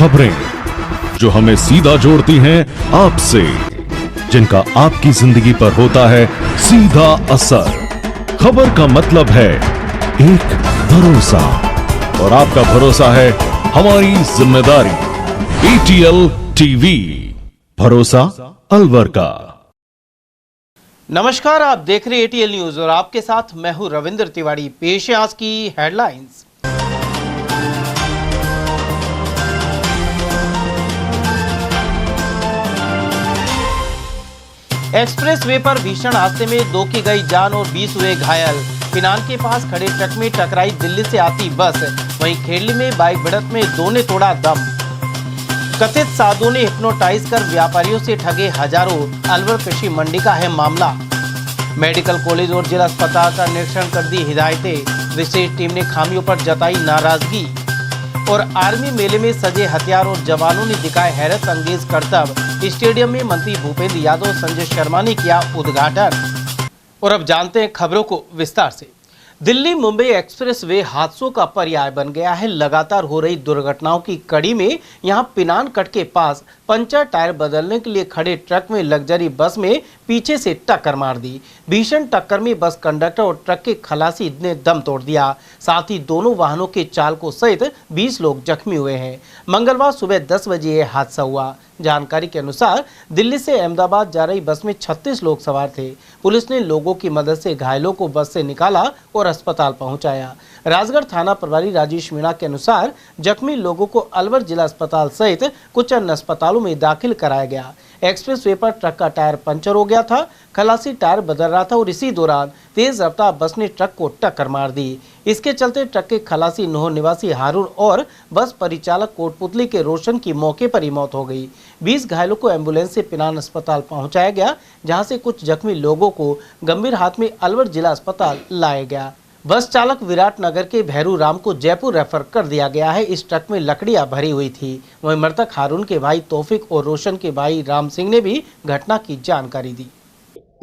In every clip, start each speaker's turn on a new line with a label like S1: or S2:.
S1: खबरें जो हमें सीधा जोड़ती हैं आपसे, जिनका आपकी जिंदगी पर होता है सीधा असर। खबर का मतलब है एक भरोसा, और आपका भरोसा है हमारी जिम्मेदारी। ATL टीवी, भरोसा अलवर का।
S2: नमस्कार, आप देख रहे हैं ATL न्यूज और आपके साथ मैं हूं रविंद्र तिवारी। पेश है आज की हेडलाइंस। एक्सप्रेस वे पर भीषण हादसे में 2 की गई जान और 20 हुए घायल। पिनान के पास खड़े ट्रक में टकराई दिल्ली से आती बस। वहीं खेड़ली में बाइक भिड़ंत में 2 ने तोड़ा दम। कथित साधुओं ने हिप्नोटाइज कर व्यापारियों से ठगे हजारों। अलवर कृषि मंडी का है मामला। मेडिकल कॉलेज और जिला अस्पताल का निरीक्षण कर दी हिदायतें। विशेष टीम ने खामियों पर जताई नाराजगी। और आर्मी मेले में सजे हथियार और जवानों ने दिखाए हैरत अंगेज करतब। स्टेडियम में मंत्री भूपेंद्र यादव, संजय शर्मा ने किया उद्घाटन। और अब जानते हैं खबरों को विस्तार से। दिल्ली मुंबई एक्सप्रेस वे हादसों का पर्याय बन गया है। लगातार हो रही दुर्घटनाओं की कड़ी में यहां पिनान कट के पास पंचर टायर बदलने के लिए खड़े ट्रक में लग्जरी बस में पीछे से टक्कर मार दी। भीषण टक्कर में बस कंडक्टर और ट्रक के खलासी ने दम तोड़ दिया। साथ ही दोनों वाहनों के चालकों सहित 20 लोग जख्मी हुए हैं। मंगलवार सुबह 10 बजे यह हादसा हुआ। जानकारी के अनुसार दिल्ली से अहमदाबाद जा रही बस में 36 लोग सवार थे। पुलिस ने लोगों की मदद से घायलों को बस से निकाला और अस्पताल पहुंचाया। राजगढ़ थाना प्रभारी राजेश मीणा के अनुसार जख्मी लोगों को अलवर जिला अस्पताल सहित कुछ अन्य अस्पतालों में दाखिल कराया गया। एक्सप्रेस वे पर ट्रक का टायर पंचर हो गया था। खलासी टायर बदल रहा था और इसी दौरान तेज रफ्तार बस ने ट्रक को टक्कर मार दी। इसके चलते ट्रक के खलासी नोह निवासी हारून और बस परिचालक कोटपुतली के रोशन की मौके पर ही मौत हो गई। 20 घायलों को एम्बुलेंस से पिनान अस्पताल पहुंचाया गया, जहां से कुछ जख्मी लोगों को गंभीर हालत में अलवर जिला अस्पताल लाया गया। बस चालक विराट नगर के भैरू राम को जयपुर रेफर कर दिया गया है। इस ट्रक में लकड़ियां भरी हुई थी। वहीं मृतक हारून के भाई तौफिक और रोशन के भाई राम सिंह ने भी घटना की जानकारी दी।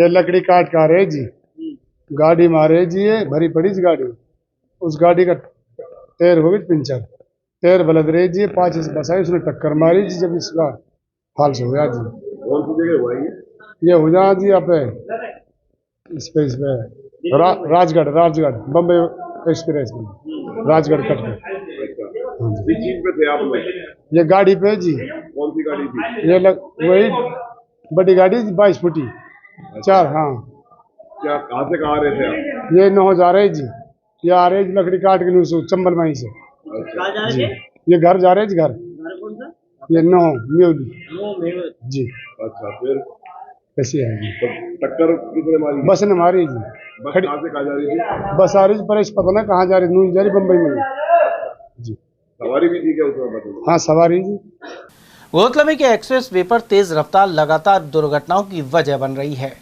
S3: लकड़ी काट का रहे जी, गाड़ी मारे जी, ये भरी पड़ी जी गाड़ी। उस गाड़ी का टायर हो गई पंचर, टायर बलद रहे जी। 5 बस आई, उसने टक्कर मारी जी। जब इसका हाल हो गया जी। कौन सी जगह हुआ ये हो जा जी आप स्पेस में राजगढ़ बम्बई एक्सप्रेस में राजगढ़ कट पे। किस चीज पे थे आप लोग? ये गाड़ी पे जी। कौन सी गाड़ी थी? ये वही बड़ी गाड़ी 22 फुटी। अच्छा। 4। हाँ। क्या कहाँ से कहाँ रहे थे आप? ये 9 जा रहे जी। ये आ रहे लकड़ी काट के लूसू चंबल माई से। अच्छा। जी, ये घर जा रहे जी। घर कौन सा? ये 9 म्यूली जी। अच्छा, फिर कैसी है? तो टक्कर किसने मारी? बस ने मारी जी। बस कहाँ से कहाँ जा रही थी? बस आ रही पर पता ना कहाँ जा रही, नून जा रही बम्बई में जी। सवारी भी थी क्या उसमें? हाँ, सवारी जी।
S2: गौरतलब है कि एक्सप्रेस वे पर तेज रफ्तार लगातार दुर्घटनाओं की वजह बन रही है।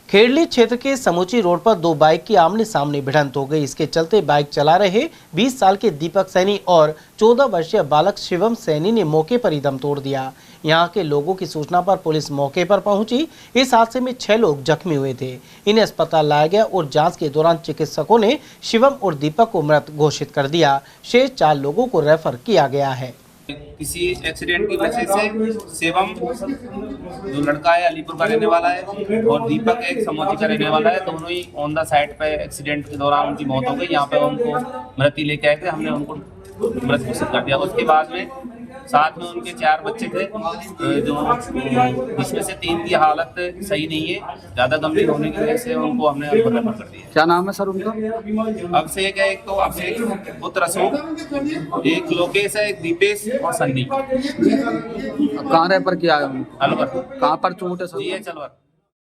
S2: खेड़ली क्षेत्र के समूची रोड पर 2 बाइक की आमने सामने भिड़ंत हो गई। इसके चलते बाइक चला रहे 20 साल के दीपक सैनी और 14 वर्षीय बालक शिवम सैनी ने मौके पर ही दम तोड़ दिया। यहां के लोगों की सूचना पर पुलिस मौके पर पहुंची। इस हादसे में 6 लोग जख्मी हुए थे। इन्हें अस्पताल लाया गया और जांच के दौरान चिकित्सकों ने शिवम और दीपक को मृत घोषित कर दिया। शेष 4 लोगों को रेफर किया गया है।
S4: किसी एक्सीडेंट की वजह से शिवम जो लड़का है अलीपुर का रहने वाला है और दीपक एक समोची का रहने वाला है, दोनों ही ऑन द साइड पे एक्सीडेंट के दौरान उनकी मौत हो गई। यहाँ पे उनको मृत्यु लेके आए थे, हमने उनको मृत घोषित कर दिया। उसके बाद में साथ में उनके 4 बच्चे थे, जो जिसमें से 3 की हालत सही नहीं है, ज्यादा गंभीर होने की वजह से उनको हमने रेफर कर दिया।
S5: क्या नाम है सर उनका?
S4: अभिषेक है एक, तो अभिषेक पुत्र अशोक, एक लोकेश है, एक दीपेश और सन्नी।
S5: कहाँ रेफर किया है?
S4: अलवर।
S5: कहाँ पर चोट है सर?
S4: जी अलवर।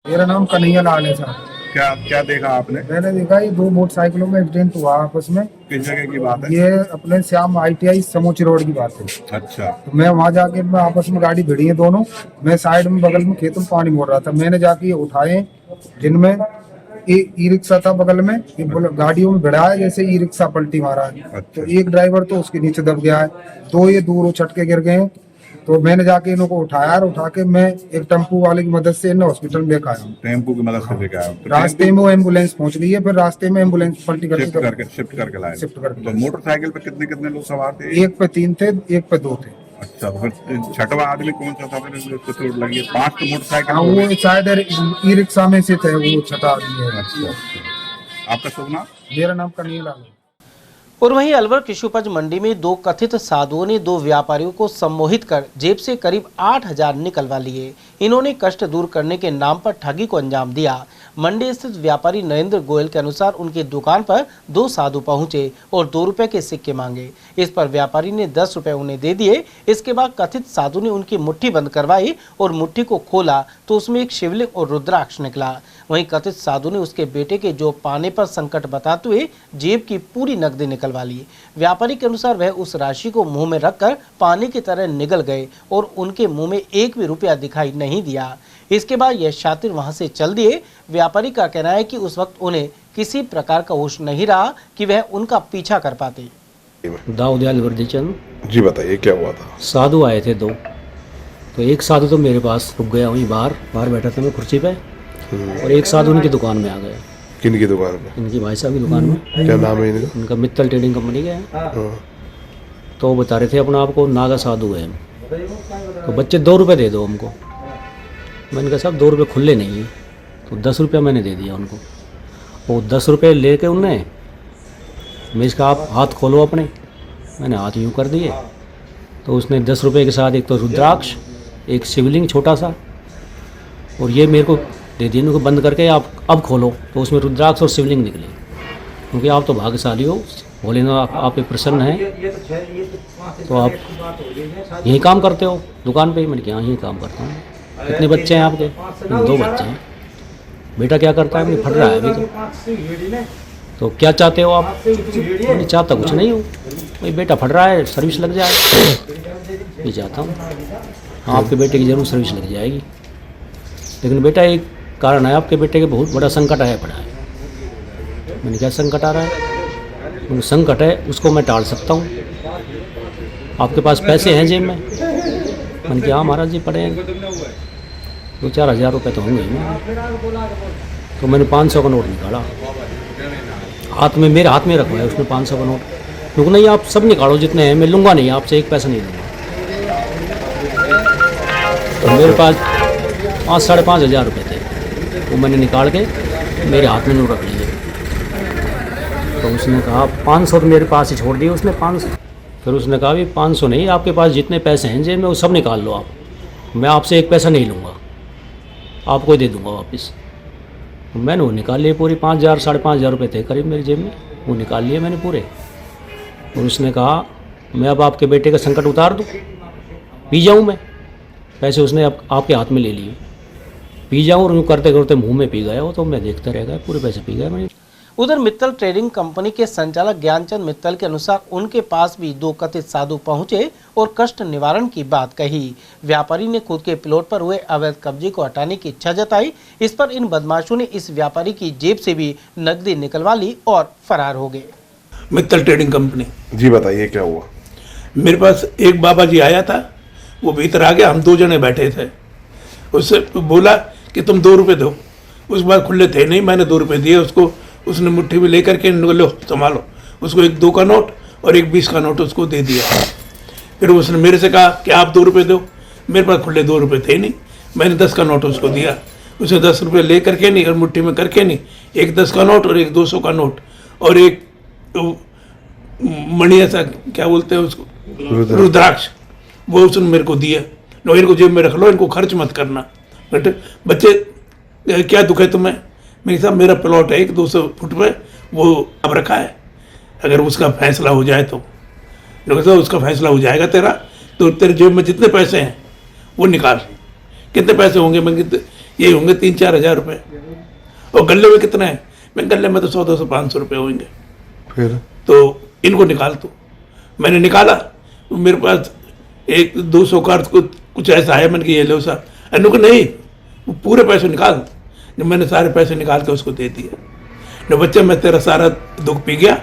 S6: मेरा नाम कन्हैया लाल है सर।
S7: क्या देखा आपने?
S6: मैंने देखा ये 2 मोटरसाइकिलों में एक्सीडेंट हुआ आपस में।
S7: किस जगह की बात है?
S6: ये अपने श्याम ITI समूची रोड की बात है। अच्छा। तो मैं वहाँ जाके मैं आपस में गाड़ी भिड़ी है दोनों। मैं साइड में बगल में खेतों में पानी मोड़ रहा था। मैंने जाके उठाए, जिनमें ई रिक्शा था बगल में। गाड़ियों में भिड़ा है, जैसे ई रिक्शा पलटी मारा है। अच्छा। तो एक ड्राइवर तो उसके नीचे दब गया है, 2 ये दूर उछट के गिर गए। तो मैंने जाके इनको उठाया और उठा के मैं एक टेम्पू वाले की मदद से इन्हें हॉस्पिटल में लेकर आया।
S7: टेम्पू की मदद से लेकर आया? तो
S6: रास्ते में वो एम्बुलेंस पहुंच गई है, फिर रास्ते में एम्बुलेंस पलटी
S7: शिफ्ट करके लाए।
S6: शिफ्ट करके।
S7: तो मोटरसाइकिल पे कितने लोग सवार थे?
S6: एक पे 3 थे, एक पे 2 थे।
S7: अच्छा, तो फिर छठवा आदमी कौन सा था? फिर उसको चोट लगी है। 5 तो मोटरसाइकिल।
S6: हाँ, वो शायद ई रिक्शा में से थे, वो छठा आदमी है।
S7: आपका शुभ नाम?
S6: मेरा नाम कन्हैया है।
S2: और वहीं अलवर कृषि उपज मंडी में दो कथित साधुओं ने दो व्यापारियों को सम्मोहित कर जेब से करीब 8,000 निकलवा लिए। इन्होंने कष्ट दूर करने के नाम पर ठगी को अंजाम दिया। मंडी स्थित व्यापारी नरेंद्र गोयल के अनुसार उनकी दुकान पर दो साधु पहुंचे और 2 रुपए के सिक्के मांगे। इस पर व्यापारी ने 10 रुपए उन्हें दे दिए। इसके बाद कथित साधु ने उनकी मुट्ठी बंद करवाई और मुट्ठी को खोला तो उसमें एक शिवलिंग और रुद्राक्ष निकला। वहीं कथित साधु ने उसके बेटे के जो पाने पर संकट बताते हुए जेब की पूरी नकदी निकलवा ली। व्यापारी के अनुसार वह उस राशि को मुंह में रखकर पानी की तरह निगल गए और उनके मुंह में एक भी रुपया दिखाई नहीं दिया। इसके बाद यह शातिर वहां से चल दिए। व्यापारी का कहना है कि उस वक्त उन्हें किसी प्रकार का होश नहीं रहा कि वह उनका पीछा कर पाते।
S8: दाऊदयाल वर्दीचंद
S7: जी बताइए क्या हुआ था?
S8: साधु आए थे दो, तो एक साधु तो मेरे पास रुक गया, वहीं बाहर बैठा था मैं कुर्सी पे, और एक साधु उनकी दुकान में आ गया।
S7: किन की दुकान पे?
S8: इनकी भाई साहब की दुकान में।
S7: क्या नाम है इनका?
S8: उनका मित्तल ट्रेडिंग कंपनी का है। तो वो बता रहे थे अपना आपको नागा साधु है, तो बच्चे 2 रुपये दे दो हमको। मैंने कहा साहब 2 रुपये खुले नहीं है, तो 10 रुपया मैंने दे दिया उनको। वो 10 रुपये लेके उनने मैं इसका आप हाथ खोलो अपने, मैंने हाथ यूँ कर दिए, तो उसने 10 रुपये के साथ एक तो रुद्राक्ष, एक शिवलिंग छोटा सा, और ये मेरे को दे दी। इनको बंद करके आप अब खोलो, तो उसमें रुद्राक्ष और शिवलिंग निकले। क्योंकि आप तो भाग्यशाली हो, भोलेनाथ आप पे प्रसन्न हैं, तो आप यही काम करते हो दुकान पे? मैंने कहा यही काम करता हूँ। कितने बच्चे हैं आपके? 2 बच्चे हैं। बेटा क्या करता है? मुझे फट रहा है अभी। तो क्या चाहते हो आप? मैं चाहता कुछ नहीं हूँ, भाई बेटा फट रहा है, सर्विस लग जाए, ये चाहता हूँ। आपके बेटे की जरूर सर्विस लग जाएगी, लेकिन बेटा एक कारण है, आपके बेटे के बहुत बड़ा संकट आया पड़ा है। मैंने क्या संकट आ रहा है? मैंने संकट है उसको मैं टाल सकता हूँ। आपके पास पैसे हैं जेब में? मैंने कहा हाँ महाराज जी पड़े हैं, 2-4 हज़ार रुपये तो होंगे ही। तो मैंने 500 का नोट निकाला, हाथ में, मेरे हाथ में रखवाया उसने 500 का नोट। क्योंकि नहीं आप सब निकालो जितने हैं, मैं लूँगा नहीं आपसे, एक पैसा नहीं लूँगा। तो मेरे पास 5-5.5 हज़ार रुपये थे, वो मैंने निकाल के मेरे हाथ में नोट रख लिए। तो उसने कहा 500 तो मेरे पास ही छोड़ दिए उसने 500। फिर उसने कहा भी 500 नहीं, आपके पास जितने पैसे हैं जेब में वो सब निकाल लो आप, मैं आपसे एक पैसा नहीं लूँगा, आपको ही दे दूँगा वापस। तो मैंने वो निकाल लिए पूरी 5,000-5,500 रुपये थे करीब मेरी जेब में, वो निकाल लिए मैंने पूरे। और उसने कहा मैं अब आपके बेटे का संकट उतार दूँ, पी जाऊँ मैं? पैसे उसने अब आपके हाथ में ले लिए, पी जाऊँ? और यूँ करते करते मुंह में पी गया वो, तो मैं देखता रह गया, पूरे पैसे पी गए मैंने।
S2: उधर मित्तल ट्रेडिंग कंपनी के संचालक ज्ञानचंद मित्तल के अनुसार उनके पास भी 2 कथित साधु पहुंचे और कष्ट निवारण की बात कही। व्यापारी ने खुद के प्लॉट पर हुए अवैध कब्जे को हटाने की इच्छा जताई। इस पर इन बदमाशों ने इस व्यापारी की जेब से भी नकदी निकलवा ली और फरार हो गए।
S9: Mittal trading company.
S7: जी बताइए क्या हुआ?
S9: मेरे पास एक बाबा जी आया था, वो भीतर आ गया, हम 2 जने बैठे थे। उससे बोला कि तुम 2 रुपये दो। उस बार खुले थे नहीं, मैंने 2 रुपये दिए उसको। उसने मुट्ठी में लेकर के लो संभालो, उसको एक 2 का नोट और एक 20 का नोट उसको दे दिया। फिर उसने मेरे से कहा कि आप 2 रुपये दो। मेरे पास खुले 2 रुपये थे नहीं, मैंने 10 का नोट उसको दिया। उसने 10 रुपये ले करके नहीं और मुट्ठी में करके नहीं, एक 10 का नोट और एक 200 का नोट और एक मणि ऐसा क्या बोलते हैं उसको, रुद्राक्ष, वो उसने मेरे को दिया। लो इनको जेब में रख लो, इनको खर्च मत करना। बट बच्चे क्या दुख है तुम्हें? मेरे साहब मेरा प्लॉट है 200 फुट पे, वो अब रखा है, अगर उसका फैसला हो जाए तो उसका फैसला हो जाएगा तेरा, तो तेरे जेब में जितने पैसे हैं वो निकाल। कितने पैसे होंगे? मैं ये होंगे 3-4 हज़ार रुपये। और गले में कितने हैं? मैं गले में तो 100-200-500 रुपये होंगे।
S7: फिर
S9: तो इनको निकाल दो। मैंने निकाला, तो मेरे पास एक 200 का कुछ ऐसा है, मैंने कहा ये लो सर। अनु को नहीं, वो पूरे पैसे निकाल। जब मैंने सारे पैसे निकाल के उसको दे दिए, न बच्चा मैं तेरा सारा दुख पी गया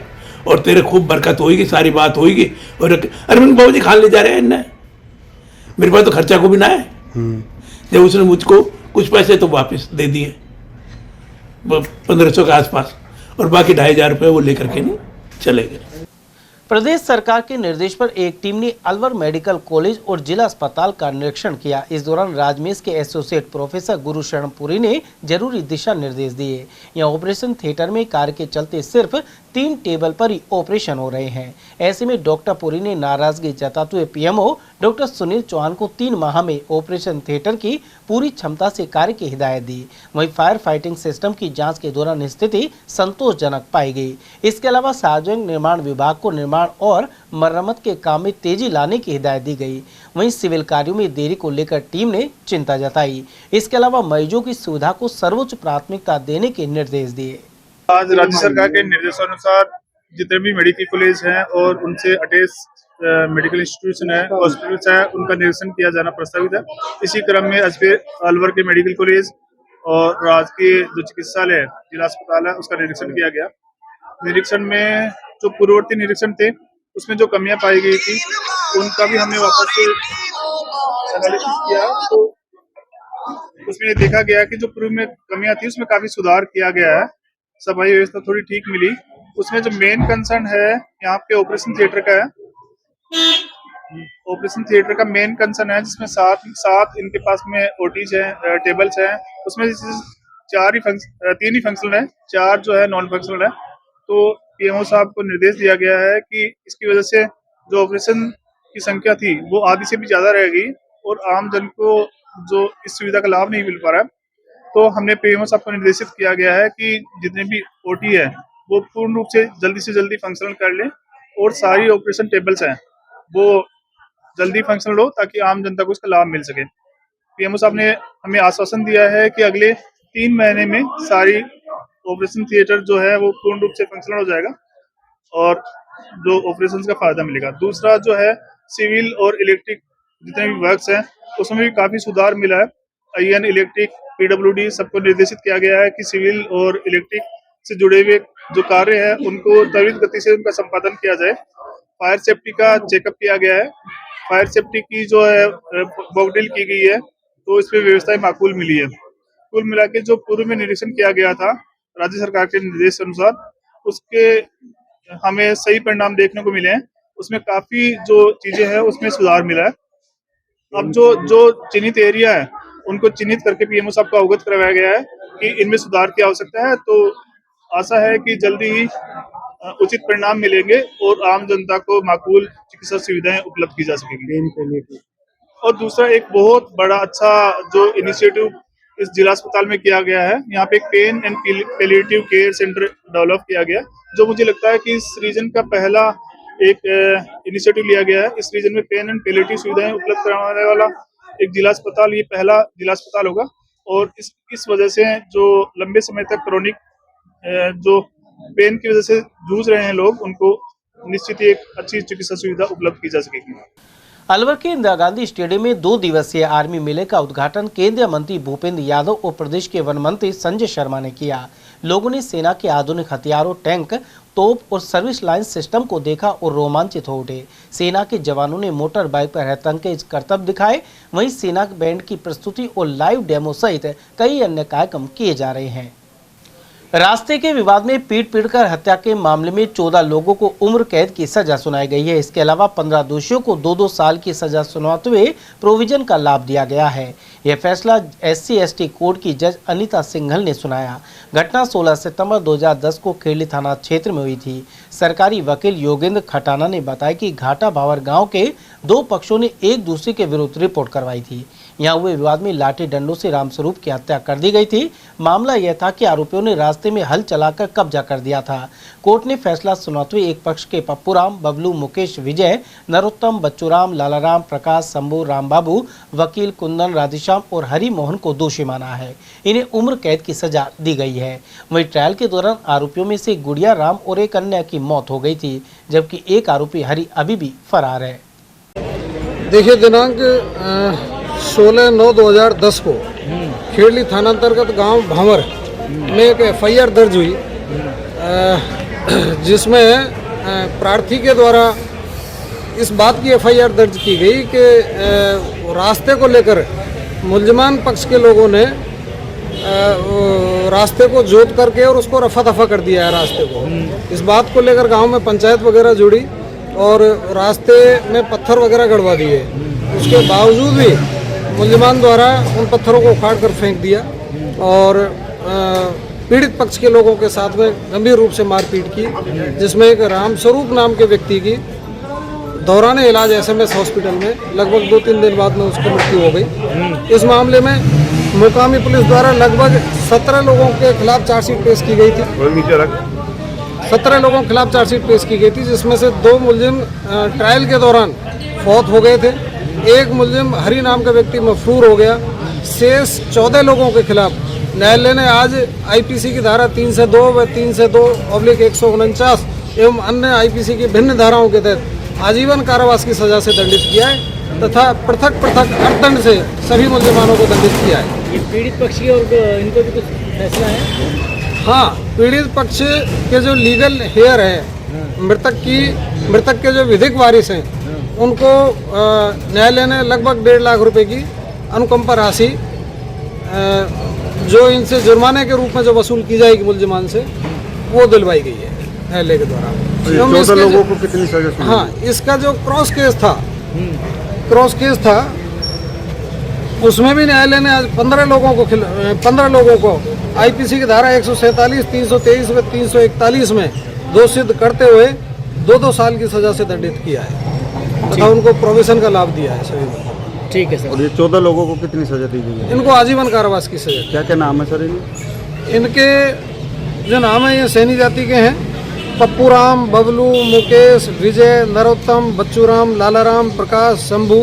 S9: और तेरे खूब बरकत होगी, सारी बात होगी। और अरे मैंने बाबू जी खान ले जा रहे हैं इन्हें, मेरे पास तो खर्चा को भी ना है। जब उसने मुझको कुछ पैसे तो वापस दे दिए 1500 के आसपास, और बाकी 2,500 रुपये वो लेकर के नहीं चले गए।
S2: प्रदेश सरकार के निर्देश पर एक टीम ने अलवर मेडिकल कॉलेज और जिला अस्पताल का निरीक्षण किया। इस दौरान राजमेश के एसोसिएट प्रोफेसर गुरुशरण पुरी ने जरूरी दिशा निर्देश दिए। यहां ऑपरेशन थिएटर में कार्य के चलते सिर्फ 3 टेबल पर ही ऑपरेशन हो रहे हैं। ऐसे में डॉक्टर पुरी ने नाराजगी जताते हुए पीएमओ डॉक्टर सुनील चौहान को 3 माह में ऑपरेशन थिएटर की पूरी क्षमता से कार्य की हिदायत दी। वहीं फायर फाइटिंग सिस्टम की जांच के दौरान स्थिति संतोषजनक पाई गई। इसके अलावा सार्वजनिक निर्माण विभाग को निर्माण और मरम्मत के काम में तेजी लाने की हिदायत दी गई। वहीं सिविल कार्यों में देरी को लेकर टीम ने चिंता जताई। इसके अलावा मरीजों की सुविधा को सर्वोच्च प्राथमिकता देने के निर्देश दिए।
S10: आज राज्य सरकार के निर्देशानुसार जितने भी मेडिकल कॉलेज हैं और उनसे अटैच मेडिकल इंस्टीट्यूशन है, हॉस्पिटल्स है, उनका निरीक्षण किया जाना प्रस्तावित है। इसी क्रम में आज अलवर के मेडिकल कॉलेज और राजकीय जो चिकित्सालय जिला अस्पताल है उसका निरीक्षण किया गया। निरीक्षण में जो पूर्ववर्ती निरीक्षण थे उसमें जो कमियां पाई गई थी उनका भी हमने वापस से एनालिसिस किया, तो उसमें देखा गया कि जो पूर्व में कमियां थी उसमें काफी सुधार किया गया है। सफाई व्यवस्था थोड़ी ठीक मिली। उसमें जो मेन कंसर्न है यहाँ पे ऑपरेशन थिएटर का है। ऑपरेशन थिएटर का मेन कंसर्न है जिसमें सात इनके पास में ओटीज है, टेबल्स हैं। उसमें 3 ही फंक्शनल है, 4 जो है नॉन फंक्शनल है। तो पीएमओ साहब को निर्देश दिया गया है कि इसकी वजह से जो ऑपरेशन की संख्या थी वो आधी से भी ज्यादा रहेगी और आम जन को जो इस सुविधा का लाभ नहीं मिल पा रहा है। तो हमने पीएमओ साहब को निर्देशित किया गया है कि जितने भी ओटी है वो पूर्ण रूप से जल्दी फंक्शनल कर लें और सारी ऑपरेशन टेबल्स हैं वो जल्दी फंक्शनल हो ताकि आम जनता को इसका लाभ मिल सके। पीएमओ साहब ने हमें आश्वासन दिया है कि अगले 3 महीने में सारी ऑपरेशन थिएटर जो है वो पूर्ण रूप से फंक्शनल हो जाएगा और जो ऑपरेशन का फायदा मिलेगा। दूसरा जो है सिविल और इलेक्ट्रिक जितने भी वर्क्स हैं उसमें भी काफी सुधार मिला है। आईएन, इलेक्ट्रिक, पीडब्ल्यूडी सबको निर्देशित किया गया है कि सिविल और इलेक्ट्रिक से जुड़े हुए जो कार्य है उनको त्वरित गति से उनका संपादन किया जाए। फायर सेफ्टी का चेकअप किया गया है। फायर सेफ्टी की जो है मॉकड्रिल की गई है तो इसमें व्यवस्थाएं माकूल मिली है। कुल मिला के जो पूर्व में निरीक्षण किया गया था राज्य सरकार के निर्देश अनुसार उसके हमें सही परिणाम देखने को मिले हैं। उसमें काफी जो चीजें हैं उसमें सुधार मिला है। अब जो चिन्हित एरिया है उनको चिन्हित करके पीएमओ साहब को अवगत करवाया गया है कि इनमें सुधार की आवश्यकता है। तो आशा है कि जल्दी ही उचित परिणाम मिलेंगे और आम जनता को माकूल चिकित्सा सुविधाएं उपलब्ध की जा सकेंगी। और दूसरा एक बहुत बड़ा अच्छा जो इनिशिएटिव इस जिला अस्पताल में किया गया है, यहाँ पे एक pain and palliative care center develop किया गया, जो मुझे लगता है कि इस रीजन का पहला एक इनिशिएटिव लिया गया है। इस रीजन में पेन एंड पैलिएटिव सुविधाएं उपलब्ध कराने वाला एक जिला अस्पताल, ये पहला जिला अस्पताल होगा। और इस वजह से जो लंबे समय तक क्रोनिक जो पेन की वजह से जूझ रहे हैं लोग, उनको निश्चित ही एक अच्छी चिकित्सा सुविधा उपलब्ध की जा सकेगी।
S2: अलवर के इंदिरा गांधी स्टेडियम में 2 दिवसीय आर्मी मेले का उद्घाटन केंद्रीय मंत्री भूपेंद्र यादव और प्रदेश के वन मंत्री संजय शर्मा ने किया। लोगों ने सेना के आधुनिक हथियारों, टैंक, तोप और सर्विस लाइन सिस्टम को देखा और रोमांचित हो उठे। सेना के जवानों ने मोटर बाइक पर हरतंके करतब दिखाए। वहीं सेना बैंड की प्रस्तुति और लाइव डेमो सहित कई अन्य कार्यक्रम किए जा रहे हैं। रास्ते के विवाद में पीट-पीटकर हत्या के मामले में 14 लोगों को उम्र कैद की सजा सुनाई गई है। इसके अलावा 15 दोषियों को 2-2 साल की सजा सुनाते हुए प्रोविजन का लाभ दिया गया है। यह फैसला SC/ST कोर्ट की जज अनीता सिंघल ने सुनाया। घटना 16 सितंबर 2010 को खेरली थाना क्षेत्र में हुई थी। सरकारी वकील योगेंद्र खटाना ने बताया कि घाटा भावर गाँव के 2 पक्षों ने एक दूसरे के विरुद्ध रिपोर्ट करवाई थी। यहाँ हुए विवाद में लाठी डंडों से रामस्वरूप की हत्या कर दी गई थी। मामला यह था कि आरोपियों ने रास्ते में हल चलाकर कब्जा कर दिया था। कोर्ट ने फैसला सुनाते हुए एक पक्ष के पप्पूराम, बबलू, मुकेश, विजय, नरोत्तम, बच्चूराम, लालाराम, प्रकाश, शंभू, रामबाबू, वकील कुंदन, राधेश्याम और हरि मोहन को दोषी माना है। इन्हें उम्र कैद की सजा दी गई है। वहीं ट्रायल के दौरान आरोपियों में से गुड़िया राम और एक अन्य की मौत हो गई थी, जबकि एक आरोपी हरि अभी भी फरार है।
S6: देखिए, दिनांक 16/9/2010 को खेरली थाना अंतर्गत गांव भावर में एक FIR दर्ज हुई, जिसमें प्रार्थी के द्वारा इस बात की FIR दर्ज की गई कि रास्ते को लेकर मुल्जमान पक्ष के लोगों ने रास्ते को जोत करके और उसको रफा दफा कर दिया है रास्ते को। इस बात को लेकर गांव में पंचायत वगैरह जुड़ी और रास्ते में पत्थर वगैरह गड़वा दिए। उसके बावजूद भी मुल्जिमान द्वारा उन पत्थरों को उखाड़ कर फेंक दिया और पीड़ित पक्ष के लोगों के साथ में गंभीर रूप से मारपीट की, जिसमें एक रामस्वरूप नाम के व्यक्ति की दौरान इलाज एसएमएस हॉस्पिटल में लगभग 2-3 दिन बाद में उसकी मृत्यु हो गई। इस मामले में मुकामी पुलिस द्वारा लगभग 17 लोगों के खिलाफ चार्जशीट पेश की गई थी। 17 लोगों के खिलाफ चार्जशीट पेश की गई थी, जिसमें से 2 मुलजिम ट्रायल के दौरान फौत हो गए थे। एक मुलजिम हरी नाम का व्यक्ति मफरूर हो गया। शेष 14 लोगों के खिलाफ न्यायालय ने आज आईपीसी की धारा 302 व 302/149 एवं अन्य आईपीसी की भिन्न धाराओं के तहत आजीवन कारावास की सजा से दंडित किया है तथा पृथक पृथक अर्थदंड से सभी मुल्जिमानों को दंडित किया है।
S8: ये पीड़ित पक्षी और इनको भी कुछ फैसला है?
S6: हाँ, पीड़ित पक्ष के जो लीगल हेयर है, मृतक के जो विधिक वारिस हैं, उनको न्यायालय ने लगभग 1.5 लाख रुपए की अनुकंपा राशि जो इनसे जुर्माने के रूप में जो वसूल की जाएगी मुल्जिमान से, वो दिलवाई गई है न्यायालय के द्वारा। 14 लोगों को कितनी सजा? हाँ, इसका जो क्रॉस केस था उसमें भी न्यायालय ने आज 15 लोगों को आईपीसी की धारा 147, 323 व 341 में दोषी सिद्ध करते हुए 2-2 साल की सजा से दंडित किया है तथा उनको प्रोविजन का लाभ दिया है सभी को।
S8: ठीक है सर।
S11: और ये 14 लोगों को कितनी सजा दी गई है?
S6: इनको आजीवन कारावास की सजा।
S11: क्या क्या नाम है सर
S6: इनके? जो नाम है ये सैनी जाति के हैं। पप्पू राम, बबलू, मुकेश, विजय, नरोत्तम, बच्चूराम, लालाराम, प्रकाश, शंभू,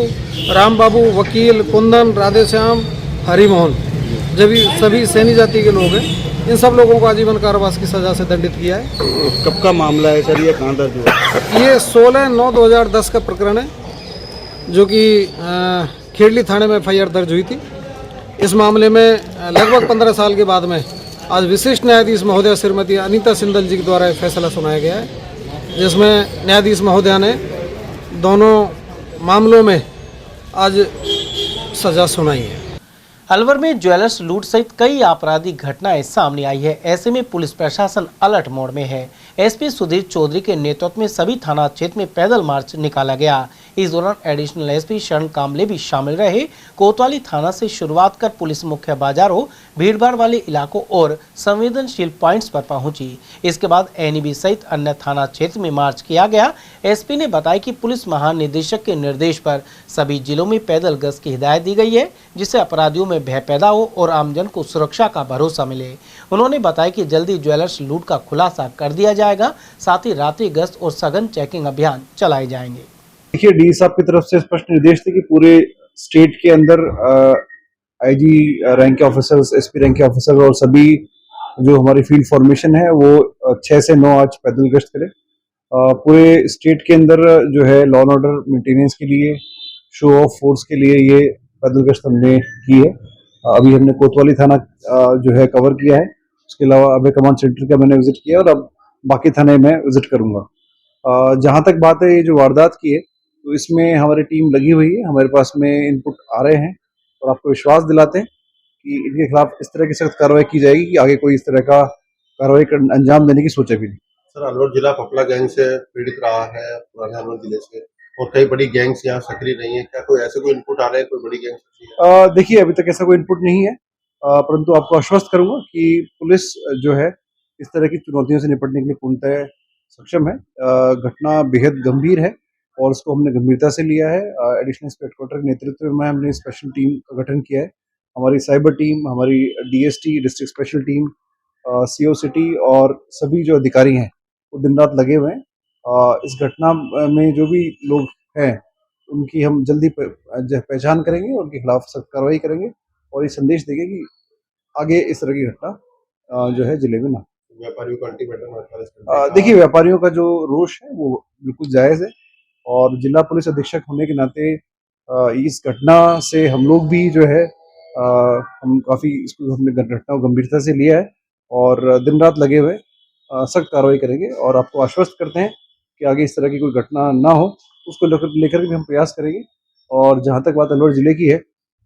S6: राम बाबू, वकील, कुंदन, राधेश्याम, हरिमोहन, जब सभी सैनी जाति के लोग हैं। इन सब लोगों को आजीवन कारावास की सजा से दंडित किया है।
S11: कब का मामला है सर? ये कहाँ दर्ज हुआ?
S6: ये 16/9/2010 का प्रकरण है, जो कि खेड़ली थाने में FIR दर्ज हुई थी। इस मामले में लगभग 15 साल के बाद में आज विशिष्ट न्यायाधीश महोदया श्रीमती अनीता सिंदल जी के द्वारा फैसला सुनाया गया है, जिसमें न्यायाधीश महोदया ने दोनों मामलों में आज सजा सुनाई है।
S2: अलवर में ज्वेलर्स लूट सहित कई आपराधिक घटनाएं सामने आई है। ऐसे में पुलिस प्रशासन अलर्ट मोड में है। एसपी सुधीर चौधरी के नेतृत्व में सभी थाना क्षेत्र में पैदल मार्च निकाला गया। इस दौरान एडिशनल एसपी शरण कामले भी शामिल रहे। कोतवाली थाना से शुरुआत कर पुलिस मुख्य बाजारों, भीड़भाड़ वाले इलाकों और संवेदनशील पॉइंट्स पर पहुंची। इसके बाद एनईबी सहित अन्य थाना क्षेत्र में मार्च किया गया। एसपी ने बताया कि पुलिस महानिदेशक के निर्देश पर सभी जिलों में पैदल गश्त की हिदायत दी गई है, जिससे अपराधियों में भय पैदा हो और आमजन को सुरक्षा का भरोसा मिले। उन्होंने बताया कि जल्दी ज्वेलर्स लूट का खुलासा कर दिया जाएगा, साथ ही रात्रि गश्त और सघन चेकिंग अभियान चलाए जाएंगे।
S12: देखिए, डी साहब की तरफ से स्पष्ट निर्देश थे कि पूरे स्टेट के अंदर आईजी रैंक के ऑफिसर्स, एसपी रैंक के ऑफिसर्स और सभी जो हमारी फील्ड फॉर्मेशन है वो 6 से 9 आज पैदल गश्त करें। पूरे स्टेट के अंदर जो है लॉ एंड ऑर्डर मेंटेनेंस के लिए, शो ऑफ फोर्स के लिए ये पैदल गश्त हमने की है। अभी हमने कोतवाली थाना जो है कवर किया है। उसके अलावा अभय कमांड सेंटर का मैंने विजिट किया और अब बाकी थाने में विजिट करूंगा। जहां तक बात है ये जो वारदात की है, तो इसमें हमारी टीम लगी हुई है। हमारे पास में इनपुट आ रहे हैं और आपको विश्वास दिलाते हैं कि इनके खिलाफ इस तरह की सख्त कार्रवाई की जाएगी कि आगे कोई इस तरह का कार्रवाई अंजाम देने की सोचे भी नहीं।
S13: सर, अलवर जिला पपला गैंग से पीड़ित रहा है, पुराने अलवर जिले से, और कई बड़ी गैंग्स यहाँ सक्रिय रही है। क्या कोई ऐसे कोई इनपुट आ रहे हैं, कोई बड़ी गैंग?
S12: देखिए, अभी तक ऐसा कोई इनपुट नहीं है, परंतु आपको आश्वस्त करूंगा कि पुलिस जो है इस तरह की चुनौतियों से निपटने के लिए पूर्णतः सक्षम है। घटना बेहद गंभीर है और उसको हमने गंभीरता से लिया है। एडिशनल इंस्पेक्टर के नेतृत्व में हमने स्पेशल टीम का गठन किया है। हमारी साइबर टीम, हमारी DST district special team, CO city और सभी जो अधिकारी हैं वो दिन रात लगे हुए हैं। इस घटना में जो भी लोग हैं उनकी हम जल्दी पहचान करेंगे, उनके खिलाफ सख्त कार्रवाई करेंगे और ये संदेश देंगे कि आगे इस तरह की घटना जो है जिले में ना।
S13: व्यापारियों का अल्टीमेटम?
S12: देखिए, व्यापारियों का जो रोष है वो बिल्कुल जायज़ है और जिला पुलिस अधीक्षक होने के नाते इस घटना से हम लोग भी जो है हम काफ़ी इसको हमने घटना को गंभीरता से लिया है और दिन रात लगे हुए सख्त कार्रवाई करेंगे और आपको आश्वस्त करते हैं कि आगे इस तरह की कोई घटना ना हो, उसको लेकर भी हम प्रयास करेंगे। और जहाँ तक बात अलवर जिले की है,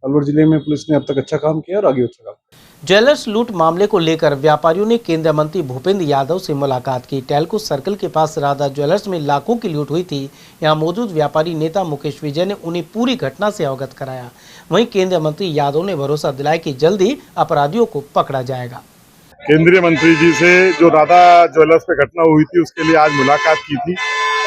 S12: अलवर जिले में पुलिस ने अब तक अच्छा काम किया और आगे अच्छा काम।
S2: ज्वेलर्स लूट मामले को लेकर व्यापारियों ने केंद्रीय मंत्री भूपेंद्र यादव से मुलाकात की। टेल्को सर्कल के पास राधा ज्वेलर्स में लाखों की लूट हुई थी। यहां मौजूद व्यापारी नेता मुकेश विजय ने उन्हें पूरी घटना से अवगत कराया। वहीं केंद्रीय मंत्री यादव ने भरोसा दिलाया कि जल्दी अपराधियों को पकड़ा जाएगा।
S14: केंद्रीय मंत्री जी से जो राधा ज्वेलर्स पे घटना हुई थी उसके लिए आज मुलाकात की थी।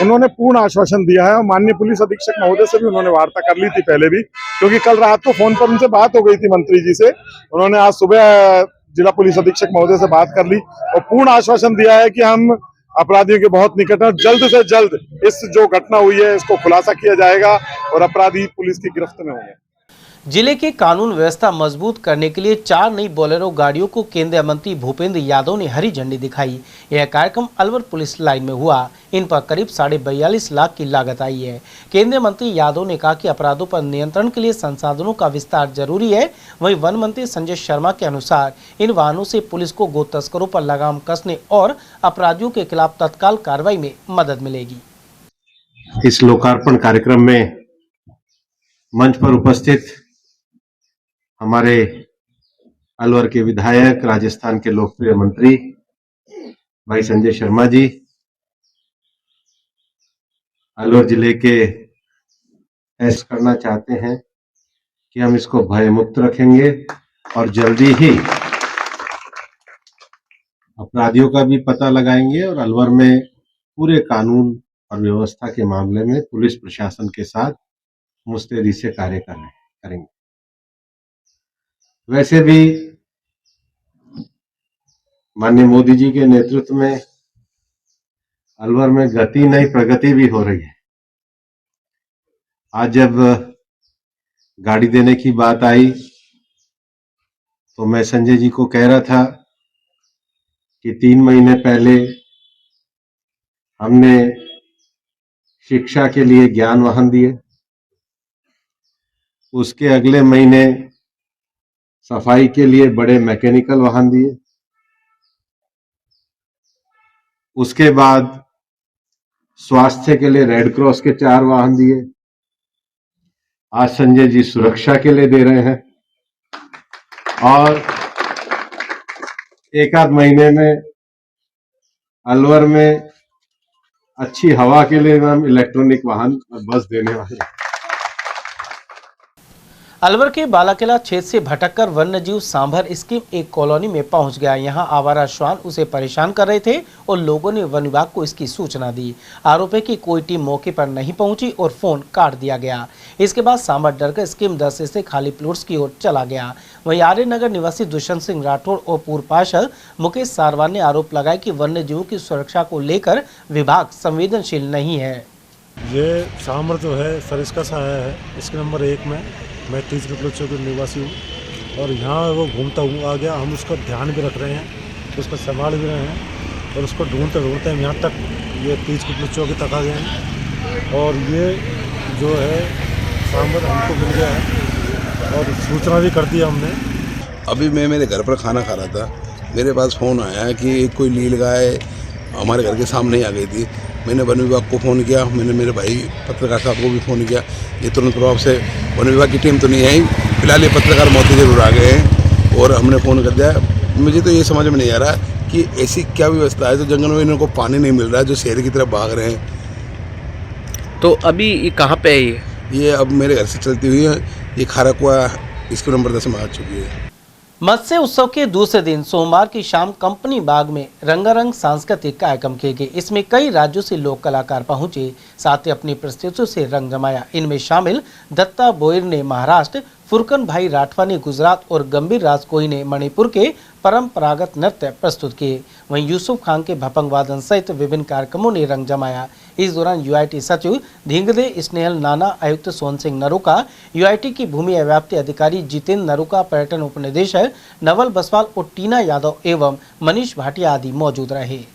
S14: उन्होंने पूर्ण आश्वासन दिया है और माननीय पुलिस अधीक्षक महोदय से भी उन्होंने वार्ता कर ली थी पहले भी, क्योंकि कल रात को फोन पर उनसे बात हो गई थी मंत्री जी से। उन्होंने आज सुबह जिला पुलिस अधीक्षक महोदय से बात कर ली और पूर्ण आश्वासन दिया है कि हम अपराधियों के बहुत निकट हैं। जल्द से जल्द इस जो घटना हुई है इसको खुलासा किया जाएगा और अपराधी पुलिस की गिरफ्त में होंगे।
S2: जिले की कानून व्यवस्था मजबूत करने के लिए 4 नई बोलेरो गाड़ियों को केंद्रीय मंत्री भूपेंद्र यादव ने हरी झंडी दिखाई। यह कार्यक्रम अलवर पुलिस लाइन में हुआ। इन पर करीब 42.5 लाख की लागत आई है। केंद्रीय मंत्री यादव ने कहा कि अपराधों पर नियंत्रण के लिए संसाधनों का विस्तार जरूरी है। वहीं वन मंत्री संजय शर्मा के अनुसार इन वाहनों से पुलिस को गो तस्करों पर लगाम कसने और अपराधियों के खिलाफ तत्काल कार्रवाई में मदद मिलेगी।
S13: इस लोकार्पण कार्यक्रम में मंच पर उपस्थित हमारे अलवर के विधायक, राजस्थान के लोकप्रिय मंत्री भाई संजय शर्मा जी, अलवर जिले के ऐसा करना चाहते हैं कि हम इसको भय मुक्त रखेंगे और जल्दी ही अपराधियों का भी पता लगाएंगे और अलवर में पूरे कानून और व्यवस्था के मामले में पुलिस प्रशासन के साथ मुस्तैदी से कार्य करेंगे। वैसे भी माननीय मोदी जी के नेतृत्व में अलवर में गति नहीं प्रगति भी हो रही है। आज जब गाड़ी देने की बात आई तो मैं संजय जी को कह रहा था कि 3 महीने पहले हमने शिक्षा के लिए ज्ञान वाहन दिए, उसके अगले महीने सफाई के लिए बड़े मैकेनिकल वाहन दिए, उसके बाद स्वास्थ्य के लिए रेड क्रॉस के 4 वाहन दिए। आज संजय जी सुरक्षा के लिए दे रहे हैं और एक आध महीने में अलवर में अच्छी हवा के लिए हम इलेक्ट्रॉनिक वाहन बस देने वाले हैं।
S2: अलवर के बालाकिला क्षेत्र से भटककर वन्यजीव सांभर स्कीम एक कॉलोनी में पहुंच गया। यहां आवारा श्वान उसे परेशान कर रहे थे और लोगों ने वन विभाग को इसकी सूचना दी। आरोप है कि कोई टीम मौके पर नहीं पहुंची और फोन काट दिया गया। इसके बाद सांभर डरकर स्कीम 10 से खाली प्लॉट्स की ओर चला गया। वहीं आर्य नगर निवासी दुष्यंत सिंह राठौड़ और पूर्व पार्षद मुकेश सारवान ने आरोप लगाया कि वन्यजीवों की सुरक्षा को लेकर विभाग संवेदनशील नहीं है।
S15: ये सांभर जो है सरिस्का सा है, इसके नंबर 1 में मैं 30 किलो के निवासी हूँ और यहाँ वो घूमता हुआ आ गया। हम उसका ध्यान भी रख रहे हैं, उसको संभाल भी रहे हैं और उसको ढूंढते ढूंढते हम यहाँ तक ये 30 किलो चौकी तक आ गए हैं और ये जो है सांभर हमको मिल गया है और सूचना भी कर दी हमने।
S16: अभी मैं मेरे घर पर खाना खा रहा था, मेरे पास फ़ोन आया कि कोई नील गाय हमारे घर के सामने आ गई थी। मैंने वन विभाग को फ़ोन किया, मैंने मेरे भाई पत्रकार साहब को भी फ़ोन किया। ये तुरंत प्रभाव से वन विभाग की टीम तो नहीं आई, फिलहाल ये पत्रकार मौके जरूर आ गए हैं और हमने फ़ोन कर दिया। मुझे तो ये समझ में नहीं आ रहा कि ऐसी क्या व्यवस्था है जो जंगल में इनको पानी नहीं मिल रहा है, जो शहर की तरफ भाग रहे हैं।
S17: तो अभी ये कहाँ पे है?
S16: ये अब मेरे घर से चलती हुई है, ये खारा कुआ इसके नंबर 10 में आ चुकी है।
S2: मत्स्य उत्सव के दूसरे दिन सोमवार की शाम कंपनी बाग में रंगारंग सांस्कृतिक कार्यक्रम किए गए। इसमें कई राज्यों से लोक कलाकार पहुंचे, साथ ही अपनी प्रस्तुतियों से रंग जमाया। इनमें शामिल दत्ता बोयर ने महाराष्ट्र, फुरकन भाई राठवा ने गुजरात और गंभीर राज कोई ने मणिपुर के परंपरागत नृत्य प्रस्तुत किए। वहीं यूसुफ खान के भपंग वादन सहित विभिन्न कार्यक्रमों ने रंग जमाया। इस दौरान यूआईटी सचिव धिंगदे स्नेहल नाना, आयुक्त सोन सिंह नरूका, यूआईटी की भूमि व्याप्ति अधिकारी जितेंद्र नरूका, पर्यटन उपनिदेशक नवल बसवाल और टीना यादव एवं मनीष भाटिया आदि मौजूद रहे।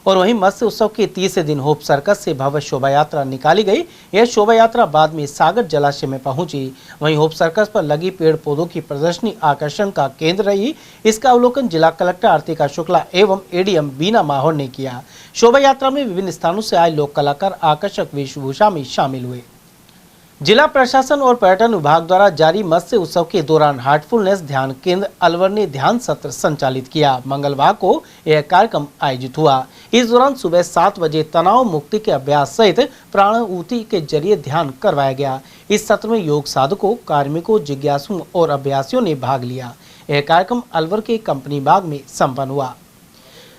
S2: और वहीं मत्स्य उत्सव के तीसरे दिन होप सर्कस से भव्य शोभा यात्रा निकाली गई। यह शोभा यात्रा बाद में सागर जलाशय में पहुंची। वहीं होप सर्कस पर लगी पेड़ पौधों की प्रदर्शनी आकर्षण का केंद्र रही। इसका अवलोकन जिला कलेक्टर आरतिका शुक्ला एवं एडीएम बीना माहौर ने किया। शोभा यात्रा में विभिन्न स्थानों से आए लोक कलाकार आकर्षक वेशभूषा में शामिल हुए। जिला प्रशासन और पर्यटन विभाग द्वारा जारी मत्स्य उत्सव के दौरान हार्टफुलनेस ध्यान केंद्र अलवर ने ध्यान सत्र संचालित किया। मंगलवार को यह कार्यक्रम आयोजित हुआ। इस दौरान सुबह 7 बजे तनाव मुक्ति के अभ्यास सहित प्राणाहुति के जरिए ध्यान करवाया गया। इस सत्र में योग साधकों, कार्मिकों, जिज्ञासुओं और अभ्यासियों ने भाग लिया। यह कार्यक्रम अलवर के कंपनी बाग में संपन्न हुआ।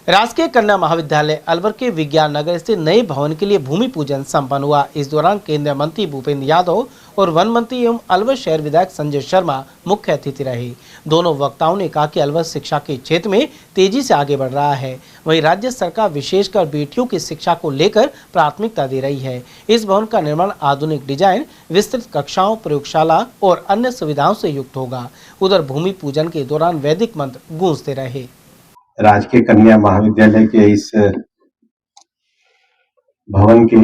S2: राजकीय कन्या महाविद्यालय अलवर के विज्ञान नगर स्थित नए भवन के लिए भूमि पूजन संपन्न हुआ। इस दौरान केंद्रीय मंत्री भूपेंद्र यादव और वन मंत्री एवं अलवर शहर विधायक संजय शर्मा मुख्य अतिथि रहे। दोनों वक्ताओं ने कहा कि अलवर शिक्षा के क्षेत्र में तेजी से आगे बढ़ रहा है। वहीं राज्य सरकार विशेषकर बेटियों की शिक्षा को लेकर प्राथमिकता दे रही है। इस भवन का निर्माण आधुनिक डिजाइन, विस्तृत कक्षाओं, प्रयोगशाला और अन्य सुविधाओं से युक्त होगा। उधर भूमि पूजन के दौरान वैदिक मंत्र गूंजते रहे।
S13: राजकीय कन्या महाविद्यालय के इस भवन के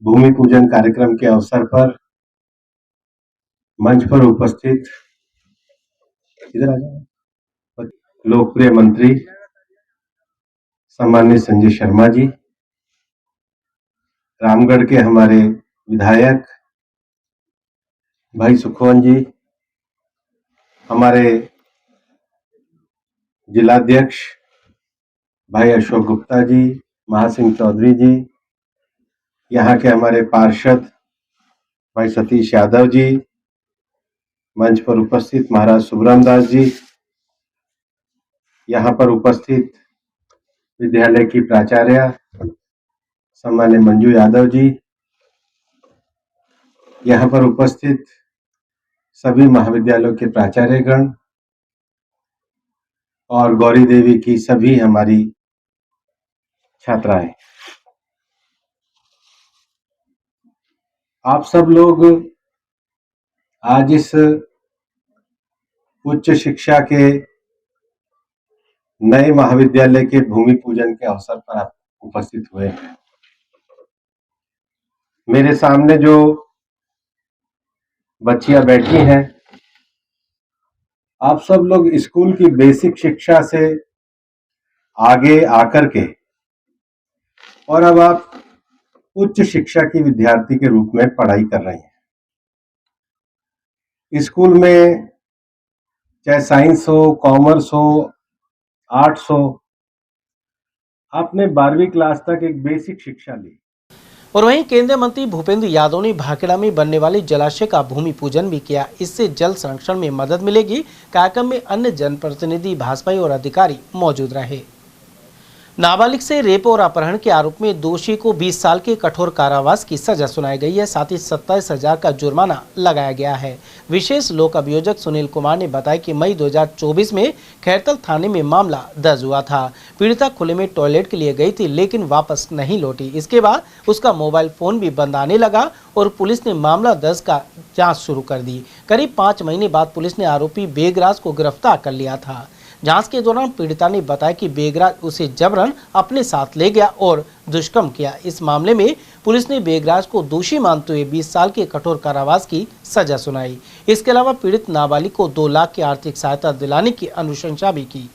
S13: भूमि पूजन कार्यक्रम के अवसर पर मंच पर उपस्थित लोकप्रिय मंत्री सम्मानित संजय शर्मा जी, रामगढ़ के हमारे विधायक भाई सुखवंत जी, हमारे जिलाध्यक्ष भाई अशोक गुप्ता जी, महासिंह चौधरी जी, यहाँ के हमारे पार्षद भाई सतीश यादव जी, मंच पर उपस्थित महाराज सुब्रम दास जी, यहाँ पर उपस्थित विद्यालय की प्राचार्य सम्मान्य मंजू यादव जी, यहाँ पर उपस्थित सभी महाविद्यालयों के प्राचार्यगण और गौरी देवी की सभी हमारी छात्राएं, आप सब लोग आज इस उच्च शिक्षा के नए महाविद्यालय के भूमि पूजन के अवसर पर आप उपस्थित हुए हैं। मेरे सामने जो बच्चियां बैठी हैं, आप सब लोग स्कूल की बेसिक शिक्षा से आगे आकर के और अब आप उच्च शिक्षा की विद्यार्थी के रूप में पढ़ाई कर रहे हैं। स्कूल में चाहे साइंस हो, कॉमर्स हो, आर्ट्स हो, आपने 12वीं क्लास तक एक बेसिक शिक्षा ली।
S2: और वहीं केंद्रीय मंत्री भूपेंद्र यादव ने भाखेड़ा में बनने वाले जलाशय का भूमि पूजन भी किया। इससे जल संरक्षण में मदद मिलेगी। कार्यक्रम में अन्य जनप्रतिनिधि, भाजपाई और अधिकारी मौजूद रहे। नाबालिग से रेप और अपहरण के आरोप में दोषी को 20 साल के कठोर कारावास की सजा सुनाई गई है। साथ ही 27,000 का जुर्माना लगाया गया है। विशेष लोक अभियोजक सुनील कुमार ने बताया कि मई 2024 में खैरतल थाने में मामला दर्ज हुआ था। पीड़िता खुले में टॉयलेट के लिए गई थी लेकिन वापस नहीं लौटी। इसके बाद उसका मोबाइल फोन भी बंद आने लगा और पुलिस ने मामला दर्ज का जाँच शुरू कर दी। करीब 5 महीने बाद पुलिस ने आरोपी बेगराज को गिरफ्तार कर लिया था। जांच के दौरान पीड़िता ने बताया कि बेगराज उसे जबरन अपने साथ ले गया और दुष्कर्म किया। इस मामले में पुलिस ने बेगराज को दोषी मानते हुए 20 साल के कठोर कारावास की सजा सुनाई। इसके अलावा पीड़ित नाबालिग को 2 लाख की आर्थिक सहायता दिलाने की अनुशंसा भी की।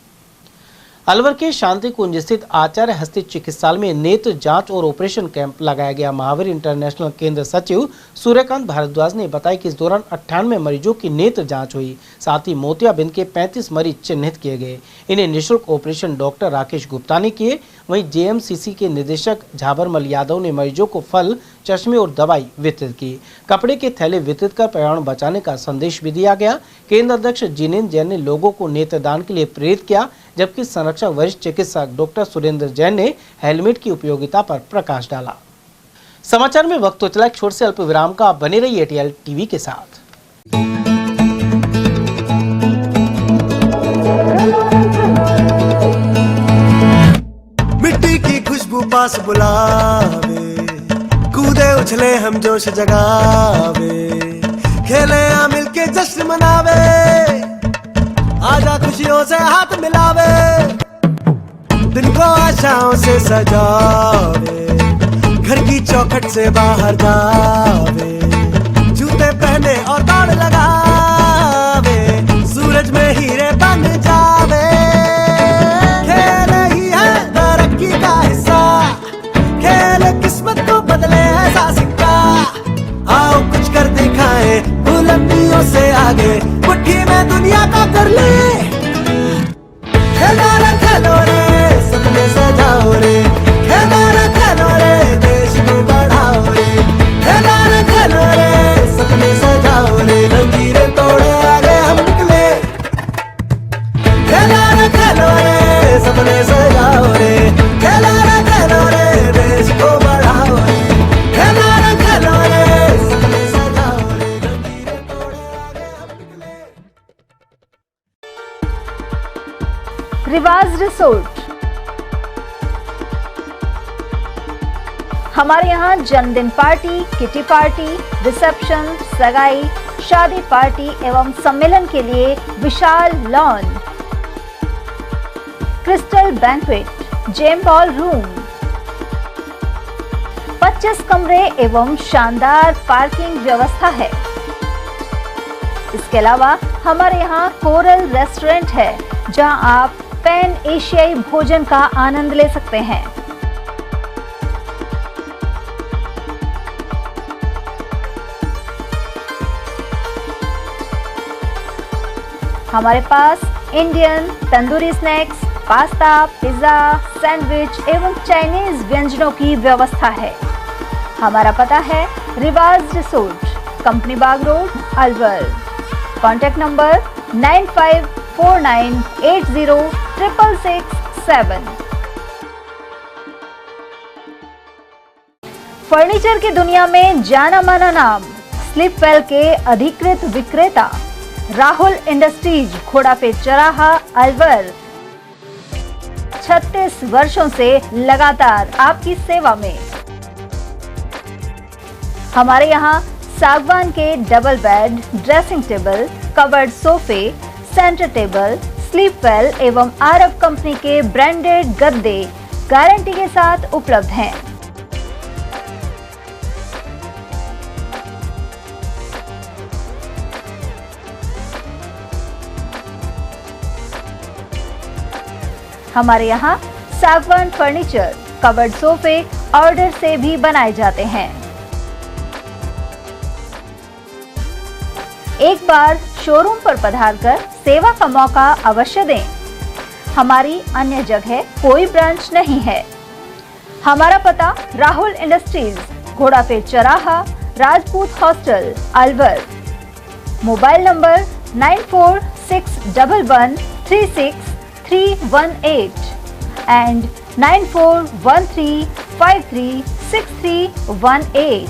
S2: अलवर के शांति कुंज स्थित आचार्य हस्ती चिकित्सालय में नेत्र जांच और ऑपरेशन कैंप लगाया गया। महावीर इंटरनेशनल केंद्र सचिव सूर्यकांत भारद्वाज ने बताया कि इस दौरान 98 मरीजों की नेत्र जांच हुई। साथ ही मोतियाबिंद के 35 मरीज चिन्हित किए गए। इन्हें निःशुल्क ऑपरेशन डॉक्टर राकेश गुप्ता ने किए। वहीं जेएमसीसी के निदेशक झाबरमल यादव ने मरीजों को फल, चश्मे और दवाई वितरित की। कपड़े के थैले वितरित कर पर्यावरण बचाने का संदेश भी दिया गया। केंद्र अध्यक्ष जिनेन्द्र जैन ने लोगों को नेत्रदान के लिए प्रेरित किया, जबकि संरक्षक वरिष्ठ चिकित्सक डॉक्टर सुरेंद्र जैन ने हेलमेट की उपयोगिता पर प्रकाश डाला। समाचार में वक्त तो चला एक छोटे से अल्प विराम का। बने रहिए एटीएल टीवी के साथ।
S17: मिट्टी की खुशबू पास बुलावे, कूदे उछले हम जोश जगावे, खेले आ मिलके जश्न मनावे, आजा खुशियों से हाथ मिलावे, दिन को आशाओं से सजावे, घर की चौखट से बाहर जावे, जूते पहने और दौड़ लगावे, सूरज में हीरे बन जावे। खेल ही है तरक्की का हिस्सा, खेल किस्मत को बदले एहसास दुनिया का कर ले। खेलो रे सपने सजाओ रे, खेलो रे देश को बढ़ाओ रे, खेलो रे सपने सजाओ रे, लकीरें तोड़े आगे हम निकले। खेलो रे सपने सजाओ रे, खेलो रे देश को बढ़ाओ रे, खेलो रे सपने सजाओ रे, लकीरें तोड़े आगे हम निकले।
S18: रिवाज रिसोर्ट। हमारे यहाँ जन्मदिन पार्टी, किटी पार्टी, रिसेप्शन, सगाई, शादी पार्टी एवं सम्मेलन के लिए विशाल lawn, crystal banquet, gem ball room, 25 कमरे एवं शानदार पार्किंग व्यवस्था है। इसके अलावा हमारे यहाँ कोरल रेस्टोरेंट है, जहां आप पैन एशियाई भोजन का आनंद ले सकते हैं। हमारे पास Indian, tandoori snacks, pasta, pizza, sandwich एवं चाइनीज व्यंजनों की व्यवस्था है। हमारा पता है Riwaz resort, company Bagh road, Alwar. Contact number 9549806667। Furniture की दुनिया में जाना माना नाम स्लीपवेल के अधिकृत विक्रेता राहुल इंडस्ट्रीज, घोड़ा पे चौराहा, अलवर। 36 वर्षों से लगातार आपकी सेवा में। हमारे यहाँ सागवान के double bed, dressing table, covered सोफे, सेंटर टेबल, स्लीपवेल एवं आरब कंपनी के ब्रांडेड गद्दे गारंटी के साथ उपलब्ध हैं। हमारे यहाँ सागवान फर्नीचर, कवर्ड सोफे ऑर्डर से भी बनाए जाते हैं। एक बार शोरूम पर पधारकर सेवा का मौका अवश्य दें। हमारी अन्य जगह कोई ब्रांच नहीं है। हमारा पता राहुल इंडस्ट्रीज, घोड़ा पे चौराहा, Rajput hostel, Alwar. Mobile number 9461136318 and 9413536318।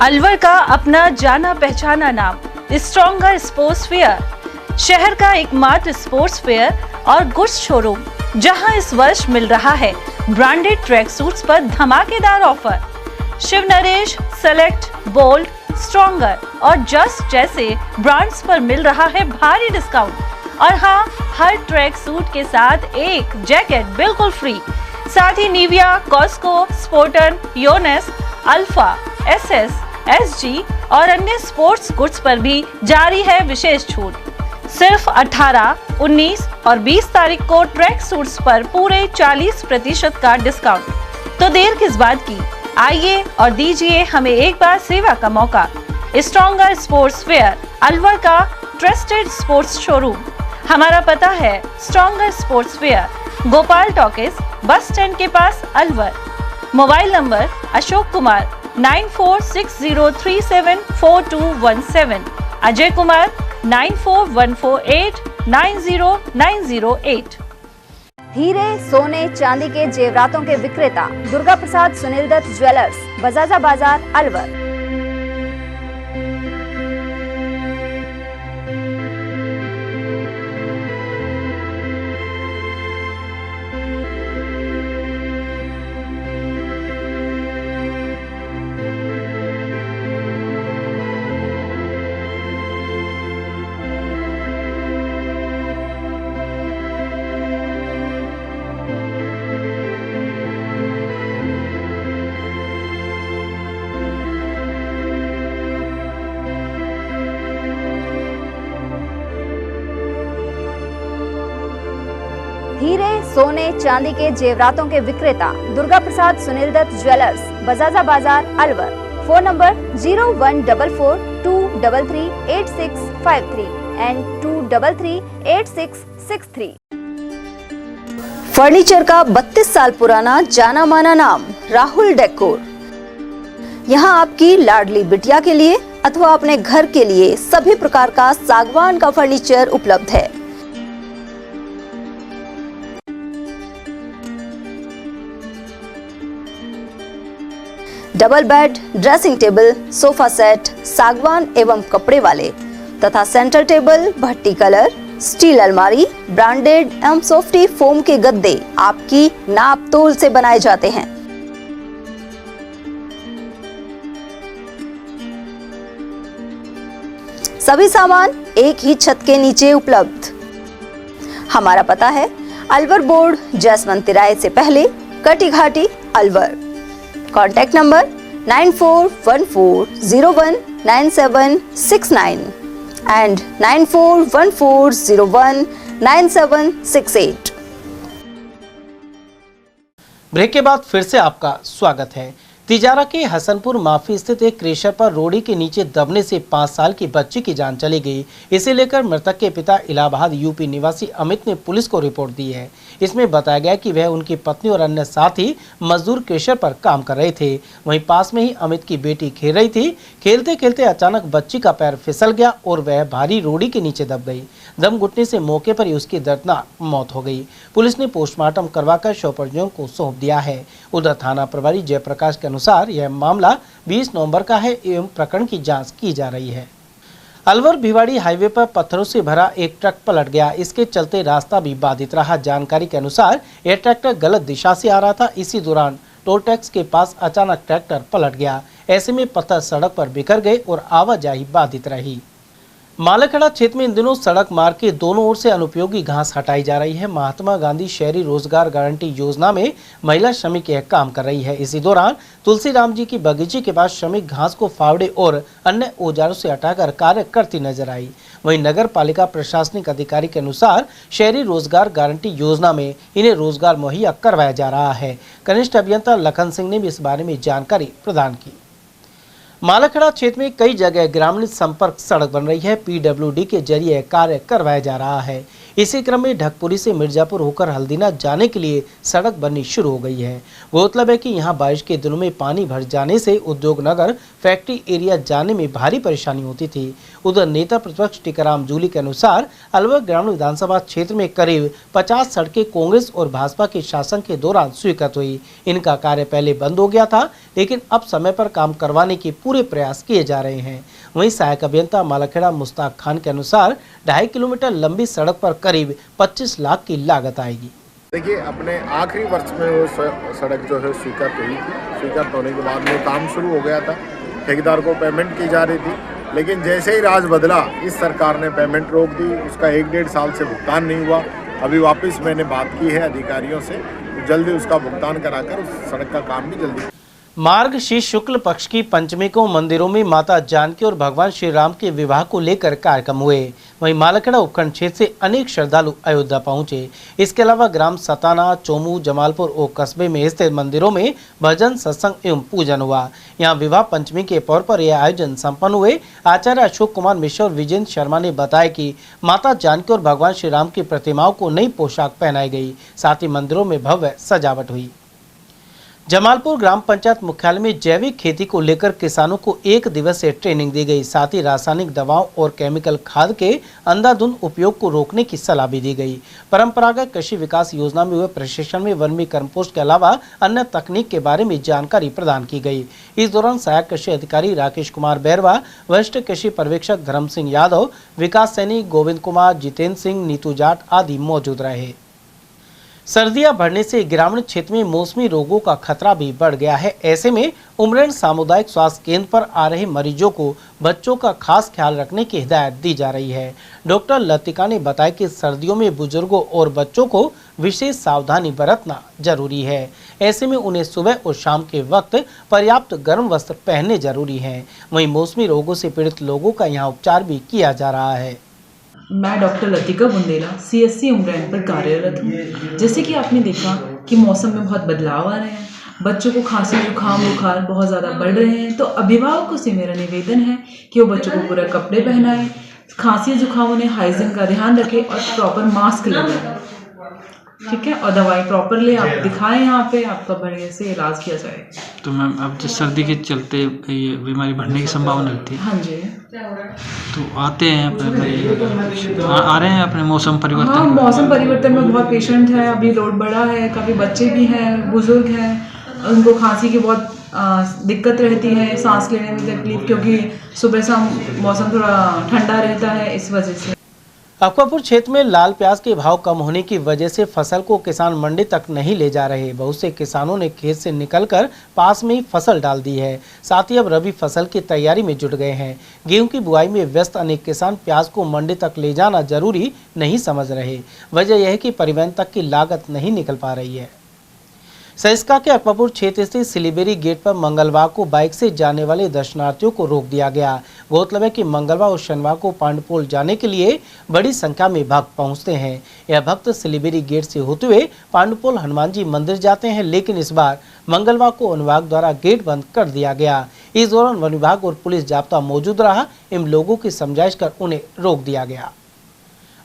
S19: Alwar का अपना जाना पहचाना नाम स्ट्रॉन्गर स्पोर्ट्स फेयर, शहर का एकमात्र स्पोर्ट्स फेयर और गुड्स शोरूम, जहां इस वर्ष मिल रहा है ब्रांडेड ट्रैक सूट्स पर धमाकेदार offer. Shiv Naresh, select, bold, stronger और जस्ट जैसे ब्रांड्स पर मिल रहा है भारी डिस्काउंट। और हाँ, हर ट्रैक सूट के साथ एक जैकेट बिल्कुल फ्री। साथ ही निविया, कॉस्को, स्पोर्टन, योनेस, अल्फा, एसएस, एसजी और अन्य स्पोर्ट्स गुड्स पर भी जारी है विशेष छूट। सिर्फ 18, 19 और 20 तारीख को ट्रैक सूट्स पर पूरे 40% का डिस्काउंट। तो देर किस बात की, आइए और दीजिए हमें एक बार सेवा का मौका। स्ट्रॉन्गर स्पोर्ट्स फेयर, अलवर का ट्रस्टेड स्पोर्ट्स शोरूम। हमारा पता है stronger sports fair, Gopal talkies, bus stand के पास, अलवर। Mobile number Ashok Kumar 9460374217, Ajay Kumar 9414890908।
S18: हीरे, सोने, चांदी के जेवरातों के विक्रेता दुर्गा प्रसाद सुनील दत्त ज्वेलर्स, बजाजा बाजार, अलवर। हीरे, सोने, चांदी के जेवरातों के विक्रेता Durga Prasad Sunil Dutt jewellers, Bajaja Bazaar, Alwar. Phone number 0144233853 and 2338663। Furniture का 32 साल पुराना जाना माना नाम राहुल डेकोर। यहाँ आपकी लाडली बिटिया के लिए अथवा अपने घर के लिए सभी प्रकार का सागवान का फर्नीचर उपलब्ध है। Double bed, dressing table, sofa set सागवान एवं कपड़े वाले तथा सेंटर टेबल, भट्टी कलर, स्टील अलमारी, ब्रांडेड एवं सॉफ्टी फोम के गद्दे आपकी नाप तोल से बनाए जाते हैं। सभी सामान एक ही छत के नीचे उपलब्ध। हमारा पता है अलवर बोर्ड, जसवंत तिराहे से पहले, Kati Ghati, Alwar. Contact number 9414019769 and 9414019768।
S2: Break के बाद फिर से आपका स्वागत है। तिजारा के हसनपुर माफी स्थित एक क्रेशर पर रोड़ी के नीचे दबने से 5 साल की बच्ची की जान चली गई। इसे लेकर मृतक के पिता इलाहाबाद यूपी निवासी अमित ने पुलिस को रिपोर्ट दी है। इसमें बताया गया कि वह, उनकी पत्नी और अन्य साथी मजदूर क्रेशर पर काम कर रहे थे। वहीं पास में ही अमित की बेटी खेल रही थी। खेलते खेलते अचानक बच्ची का पैर फिसल गया और वह भारी रोड़ी के नीचे दब गई। दम घुटने से मौके पर ही उसकी दर्दनाक मौत हो गई। पुलिस ने पोस्टमार्टम करवाकर शव परिजनों को सौंप दिया है। उधर थाना प्रभारी जयप्रकाश के अनुसार यह मामला 20 नवंबर का है एवं प्रकरण की जांच की जा रही है। अलवर भिवाड़ी हाईवे पर पत्थरों से भरा एक ट्रक पलट गया। इसके चलते रास्ता भी बाधित रहा। जानकारी के अनुसार यह ट्रैक्टर गलत दिशा से आ रहा था। इसी दौरान टोल टैक्स के पास अचानक ट्रैक्टर पलट गया। ऐसे में पत्थर सड़क पर बिखर गए और आवाजाही बाधित रही। मालखेड़ा क्षेत्र में इन दिनों सड़क मार्ग के दोनों ओर से अनुपयोगी घास हटाई जा रही है। महात्मा गांधी शहरी रोजगार गारंटी योजना में महिला श्रमिक यह काम कर रही है। इसी दौरान तुलसीराम जी की बगीचे के पास श्रमिक घास को फावड़े और अन्य औजारों से हटाकर कार्य करती नजर आई। वहीं नगर पालिका प्रशासनिक अधिकारी के अनुसार शहरी रोजगार गारंटी योजना में इन्हें रोजगार मुहैया करवाया जा रहा है। कनिष्ठ अभियंता लखन सिंह ने भी इस बारे में जानकारी प्रदान की। मालखेड़ा क्षेत्र में कई जगह ग्रामीण संपर्क सड़क बन रही है। पीडब्ल्यूडी के जरिए कार्य करवाया जा रहा है। इसी क्रम में ढकपुरी से मिर्जापुर होकर हल्दीना जाने के लिए सड़क बननी शुरू हो गई है। गौरतलब है कि यहां बारिश के दिनों में पानी भर जाने से उद्योग नगर फैक्ट्री एरिया जाने में भारी परेशानी होती थी। उधर नेता प्रतिपक्ष टीकाराम जूली के अनुसार अलवर ग्रामीण विधानसभा क्षेत्र में करीब 50 सड़कें कांग्रेस और भाजपा के शासन के दौरान स्वीकृत हुई। इनका कार्य पहले बंद हो गया था, लेकिन अब समय पर काम करवाने के पूरे प्रयास किए जा रहे हैं। वहीं सहायक अभियंता मालखेड़ा मुश्ताक खान के अनुसार 2.5 किलोमीटर लंबी सड़क पर करीब 25 लाख की लागत आएगी।
S20: देखिए, अपने आखिरी वर्ष में वो सड़क जो है स्वीकृत हुई थी। स्वीकृत होने के बाद में काम शुरू हो गया था। ठेकेदार को पेमेंट की जा रही थी, लेकिन जैसे ही राज बदला इस सरकार ने पेमेंट रोक दी। उसका 1-1.5 साल से भुगतान नहीं हुआ। अभी वापस मैंने बात की है अधिकारियों से, जल्दी उसका भुगतान कराकर उस सड़क का काम भी जल्दी।
S2: मार्गशीर्ष शुक्ल पक्ष की पंचमी को मंदिरों में माता जानकी और भगवान श्री राम के विवाह को लेकर कार्यक्रम हुए। वहीं मालखेड़ा उपखंड क्षेत्र से अनेक श्रद्धालु अयोध्या पहुंचे। इसके अलावा ग्राम सताना, चोमू, जमालपुर और कस्बे में स्थित मंदिरों में भजन, सत्संग एवं पूजन हुआ। यहां विवाह पंचमी के अवसर पर यह आयोजन संपन्न हुए। आचार्य अशोक कुमार मिश्र और विजेंद्र शर्मा ने बताया कि माता जानकी और भगवान श्री राम की प्रतिमाओं को नई पोशाक पहनाई गई। साथ ही मंदिरों में भव्य सजावट हुई। जमालपुर ग्राम पंचायत मुख्यालय में जैविक खेती को लेकर किसानों को 1 दिवसीय ट्रेनिंग दी गई। साथ ही रासायनिक दवाओं और केमिकल खाद के अंधाधुंध उपयोग को रोकने की सलाह भी दी गई। परंपरागत कृषि विकास योजना में हुए प्रशिक्षण में वर्मी कंपोस्ट के अलावा अन्य तकनीक के बारे में जानकारी प्रदान की गई। इस दौरान सहायक कृषि अधिकारी राकेश कुमार बैरवा, वरिष्ठ कृषि पर्यवेक्षक धर्म सिंह यादव, विकास सैनी, गोविंद कुमार, जितेंद्र सिंह, नीतू जाट आदि मौजूद रहे। सर्दियां बढ़ने से ग्रामीण क्षेत्र में मौसमी रोगों का खतरा भी बढ़ गया है। ऐसे में उमरेन सामुदायिक स्वास्थ्य केंद्र पर आ रहे मरीजों को बच्चों का खास ख्याल रखने की हिदायत दी जा रही है। डॉक्टर लतिका ने बताया कि सर्दियों में बुजुर्गों और बच्चों को विशेष सावधानी बरतना जरूरी है। ऐसे में उन्हें सुबह और शाम के वक्त पर्याप्त गर्म वस्त्र पहनने जरूरी हैं। वहीं मौसमी रोगों से पीड़ित लोगों का यहाँ उपचार भी किया जा रहा है।
S21: मैं डॉक्टर लतिका बुंदेला CSC उमरेन पर कार्यरत हूँ। जैसे कि आपने देखा कि मौसम में बहुत बदलाव आ रहे हैं, बच्चों को खांसी, जुकाम, बुखार बहुत ज़्यादा बढ़ रहे हैं, तो अभिभावकों से मेरा निवेदन है कि वो बच्चों को पूरा कपड़े पहनाएं, खांसी जुकाम उन्हें हाइजीन का ध्यान रखें और प्रॉपर मास्क लगाएं, ठीक है, और दवाई प्रॉपर ले आप दिखाएं, यहाँ पे आपका बढ़िया से इलाज किया जाए।
S1: तो मैम अब जिस सर्दी के चलते ये बीमारी बढ़ने की संभावना रहती है।
S21: हाँ जी,
S1: तो आते हैं आ रहे हैं अपने मौसम परिवर्तन।
S21: हाँ, मौसम परिवर्तन में बहुत पेशेंट है, अभी लोड बढ़ा है, काफ़ी बच्चे भी हैं, बुजुर्ग हैं, उनको खांसी की बहुत दिक्कत रहती है, सांस लेने में तकलीफ, क्योंकि सुबह शाम मौसम थोड़ा ठंडा रहता है, इस वजह से।
S2: अकबरपुर क्षेत्र में लाल प्याज के भाव कम होने की वजह से फसल को किसान मंडी तक नहीं ले जा रहे। बहुत से किसानों ने खेत से निकलकर पास में ही फसल डाल दी है। साथ ही अब रबी फसल की तैयारी में जुट गए हैं। गेहूं की बुआई में व्यस्त अनेक किसान प्याज को मंडी तक ले जाना जरूरी नहीं समझ रहे। वजह यह है कि परिवहन तक की लागत नहीं निकल पा रही है। सरिस्का के अकबरपुर क्षेत्र स्थित सिलीबेरी गेट पर मंगलवार को बाइक से जाने वाले दर्शनार्थियों को रोक दिया गया। गौरतलब है कि मंगलवार और शनिवार को पांडुपोल जाने के लिए बड़ी संख्या में भक्त पहुंचते हैं। यह भक्त सिलीबेरी गेट से होते हुए पांडुपोल हनुमान जी मंदिर जाते हैं, लेकिन इस बार मंगलवार को वन विभाग द्वारा गेट बंद कर दिया गया। इस दौरान वन विभाग और पुलिस जाब्ता मौजूद रहा। इन लोगों की समझाइश कर उन्हें रोक दिया गया।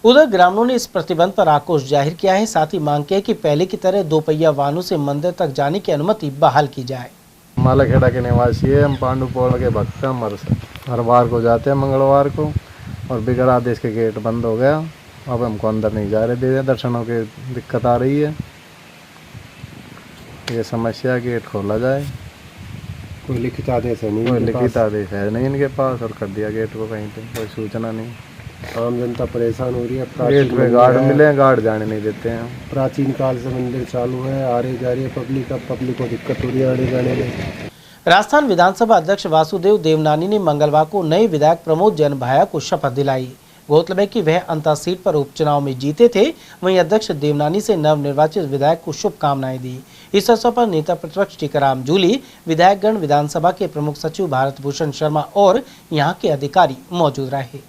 S2: उधर ग्रामीणों ने इस प्रतिबंध पर आक्रोश जाहिर किया है। साथ ही मांग की है कि पहले की तरह दोपहिया वाहनों से मंदिर तक जाने की अनुमति बहाल की जाए।
S22: मालाखेड़ा के निवासी है, हम पांडुपोल के भक्त हैं, हर बार को जाते हैं मंगलवार को, और बिगड़ आदेश के गेट बंद हो गया। अब हमको अंदर नहीं जा रहे, दे दर्शनों की दिक्कत आ रही है। ये समस्या, गेट खोला जाए।
S11: कोई लिखित आदेश है नहीं,
S22: कोई लिखित आदेश है नहीं इनके पास, और कर दिया गेट को कहीं पे, कोई सूचना नहीं।
S11: आम जनता परेशान हो रही है।
S22: गेट पे गार्ड मिले, गार्ड जाने नहीं देते हैं।
S11: प्राचीन काल से मंदिर चालू है, आ रही जा रही है पब्लिक, अब पब्लिक को दिक्कत हो रही है आने जाने में।
S2: राजस्थान विधानसभा अध्यक्ष वासुदेव देवनानी ने मंगलवार को नए विधायक प्रमोद जैन भाया को शपथ दिलाई। गौरतलब है कि वह अंता सीट पर उपचुनाव में जीते थे। वहीं अध्यक्ष देवनानी से नवनिर्वाचित विधायक को शुभकामनाएं दी। इस अवसर पर नेता प्रतिपक्ष टीकाराम जूली, विधायकगण, विधानसभा के प्रमुख सचिव भारत भूषण शर्मा और यहां के अधिकारी मौजूद रहे।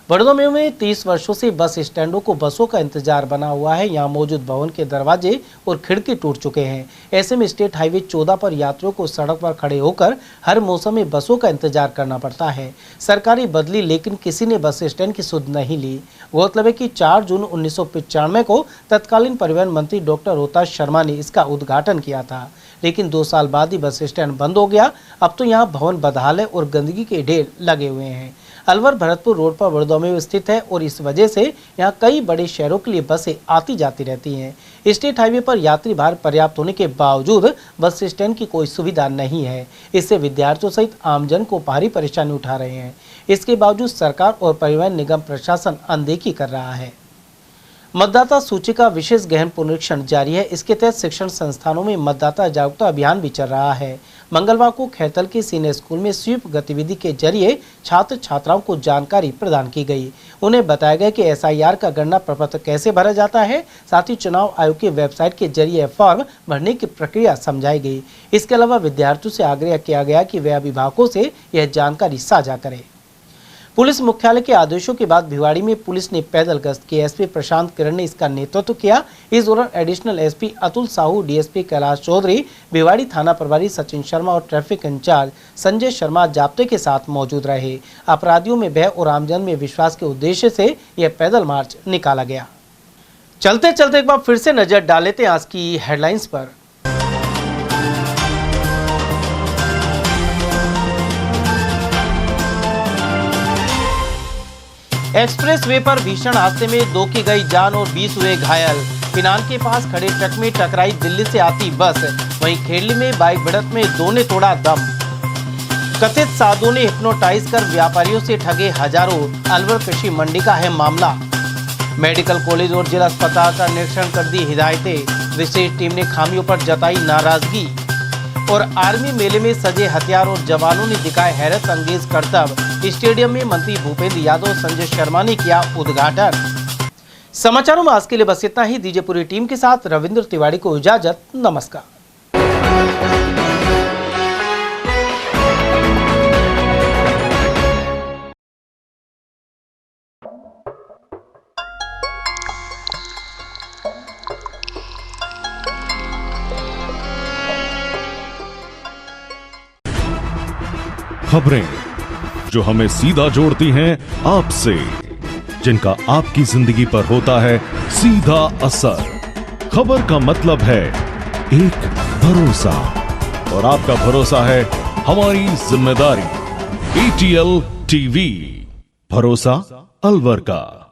S2: बड़ौदा में 30 वर्षों से बस स्टैंडों को बसों का इंतजार बना हुआ है। यहाँ मौजूद भवन के दरवाजे और खिड़की टूट चुके हैं। ऐसे में स्टेट हाईवे 14 पर यात्रियों को सड़क पर खड़े होकर हर मौसम में बसों का इंतजार करना पड़ता है। सरकारी बदली, लेकिन किसी ने बस स्टैंड की सुध नहीं ली। गौरतलब है कि 4 जून 1995 को तत्कालीन परिवहन मंत्री डॉक्टर रोहतास शर्मा ने इसका उद्घाटन किया था, लेकिन 2 साल बाद ही बस स्टैंड बंद हो गया। अब तो यहाँ भवन बदहाल है और गंदगी के ढेर लगे हुए हैं। अलवर भरतपुर रोड पर बड़ौदा में स्थित है और इस वजह से यहाँ कई बड़े शहरों के लिए बसें आती जाती रहती हैं। स्टेट हाईवे पर यात्री भार पर्याप्त होने के बावजूद बस स्टैंड की कोई सुविधा नहीं है। इससे विद्यार्थियों सहित आमजन को भारी परेशानी उठा रहे हैं। इसके बावजूद सरकार और परिवहन निगम प्रशासन अनदेखी कर रहा है। मतदाता सूची का विशेष गहन पुनरीक्षण जारी है। इसके तहत शिक्षण संस्थानों में मतदाता जागरूकता अभियान भी चल रहा है। मंगलवार को खैतल के सीनियर स्कूल में स्वीप गतिविधि के जरिए छात्र छात्राओं को जानकारी प्रदान की गई। उन्हें बताया गया कि SIR का गणना प्रपत्र कैसे भरा जाता है। साथ ही चुनाव आयोग की वेबसाइट के जरिए फॉर्म भरने की प्रक्रिया समझाई गई। इसके अलावा विद्यार्थियों से आग्रह किया गया कि वे अभिभावकों से यह जानकारी साझा करें। पुलिस मुख्यालय के आदेशों के बाद भिवाड़ी में पुलिस ने पैदल गश्त की। SP प्रशांत किरण ने इसका नेतृत्व किया। इस दौरान additional SP Atul Sahu, DSP Kailash Chaudhary, Bhiwadi थाना प्रभारी सचिन शर्मा और ट्रैफिक इंचार्ज संजय शर्मा जाब्ते के साथ मौजूद रहे। अपराधियों में भय और आमजन में विश्वास के उद्देश्य से यह पैदल मार्च निकाला गया। चलते चलते एक बार फिर से नजर डाल लेते हैं आज की हेडलाइंस पर। एक्सप्रेस वे पर भीषण हादसे में 2 की गई जान और 20 हुए घायल। पिनान के पास खड़े ट्रक में टकराई दिल्ली से आती बस। वहीं खेड़ली में बाइक भिड़ंत में 2 ने तोड़ा दम। कथित साधुओं ने हिप्नोटाइज कर व्यापारियों से ठगे हजारों। अलवर कृषि मंडी का है मामला। मेडिकल कॉलेज और जिला अस्पताल का निरीक्षण कर दी हिदायतें। विशेष टीम ने खामियों पर जताई नाराजगी। और आर्मी मेले में सजे हथियार और जवानों ने दिखाए हैरत अंगेज करतब। स्टेडियम में मंत्री भूपेंद्र यादव, संजय शर्मा ने किया उद्घाटन। समाचारों में आज के लिए बस इतना ही। दीजिए पूरी टीम के साथ रविंद्र तिवारी को इजाजत। नमस्कार।
S23: खबरें
S3: जो हमें सीधा जोड़ती हैं आपसे, जिनका आपकी जिंदगी पर होता है सीधा असर। खबर का मतलब है एक भरोसा, और आपका भरोसा है हमारी जिम्मेदारी। ATL TV, भरोसा अलवर का।